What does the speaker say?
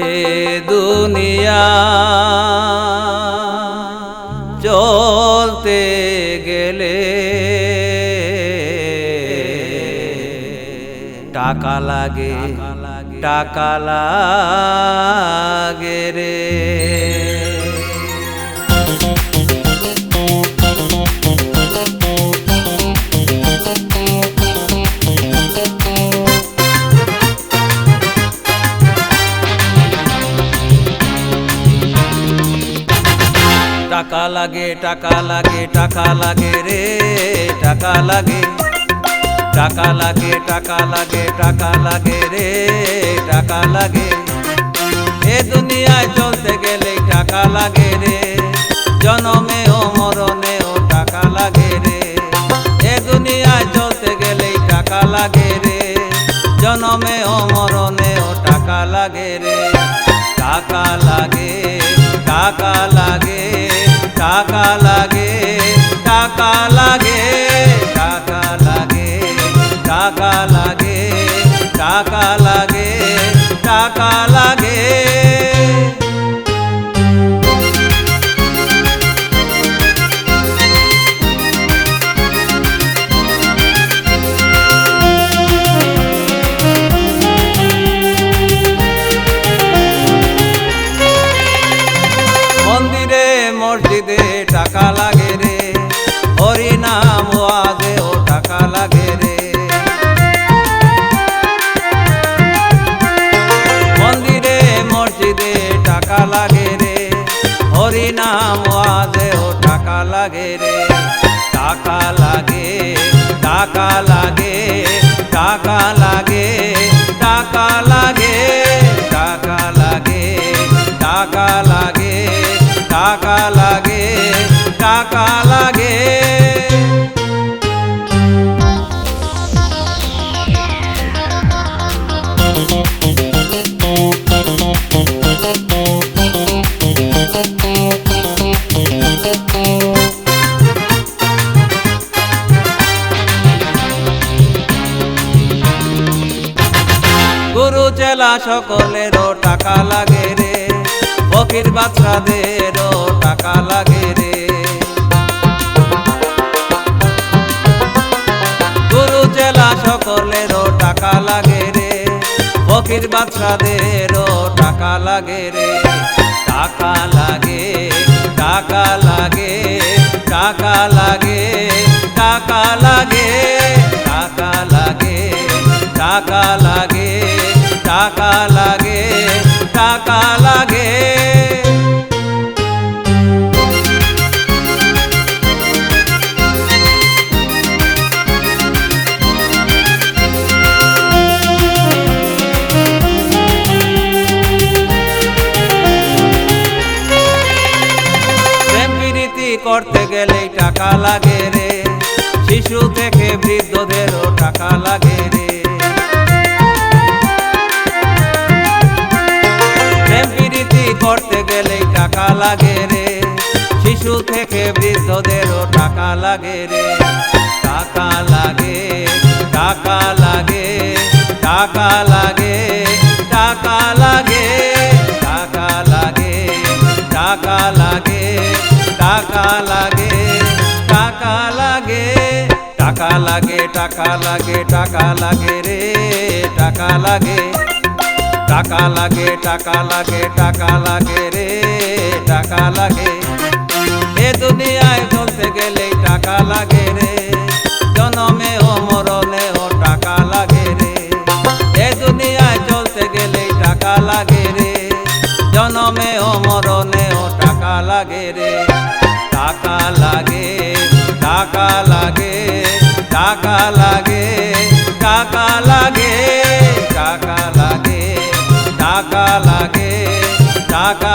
এ দুনিয়া চলতে গেলে টাকা লাগে, টাকা লাগে রে। টাকা লাগে, টাকা লাগে, টাকা লাগে রে, টাকা লাগে, টাকা লাগে, টাকা লাগে, টাকা লাগে রে, টাকা লাগে। এ দুনিয়ায় চলতে গেলে টাকা লাগে রে, জনমে ও মরণে ও টাকা লাগে রে। এ দুনিয়ায় চলতে গেলে টাকা লাগে রে, জনমে ও মরণে ও টাকা লাগে রে। টাকা লাগে, টাকা লাগে, টাকা লাগে, টাকা লাগে, টাকা লাগে, টাকা লাগে, টাকা লাগে, টাকা লাগে। মন্দিরে মসজিদে টাকা লাগে রে, হরি নাম ওয়াজে ও টাকা লাগে রে। মন্দিরে মসজিদে টাকা লাগে রে, হরি নাম ওয়াজে ও টাকা লাগে রে। টাকা লাগে, টাকা লাগে, টাকা লাগে, টাকা লাগে, টাকা লাগে, টাকা লাগে, টাকা লাগে, টাকা লাগে। গুরু চেলা সকলেরও টাকা লাগে রে, ফকির বাচ্চাদেরও টাকা লাগে রে। গুরু চেলা সকলেরও টাকা লাগে রে, ফকির বাচ্চাদেরও টাকা লাগে রে। টাকা লাগে, টাকা লাগে, টাকা লাগে, টাকা লাগে, টাকা লাগে, টাকা লাগে, টাকা লাগে, টাকা লাগে। প্রেম প্রীতি করতে গেলে টাকা লাগে রে, শিশু থেকে বৃদ্ধদেরও টাকা লাগে রে। প্রেম প্রীতি করতে গেলে টাকা লাগে রে, শিশু থেকে বৃদ্ধদেরও টাকা লাগে রে। টাকা লাগে, টাকা লাগে, টাকা লাগে, টাকা লাগে, টাকা লাগে, টাকা লাগে, টাকা লাগে, টাকা লাগে। টাকা লাগে, টাকা লাগে, টাকা লাগে রে, টাকা লাগে, টাকা লাগে, টাকা লাগে, টাকা লাগে রে, টাকা লাগে। এ দুনিয়ায় চলতে গেলে টাকা লাগে রে, জনমে ও মরণে ও টাকা লাগে রে। এ দুনিয়ায় চলতে গেলে টাকা লাগে রে, জনমে ও মরণে ও টাকা লাগে রে। টাকা লাগে, টাকা লাগে, টাকা লাগে, টাকা লাগে, টাকা লাগে, টাকা লাগে, টাকা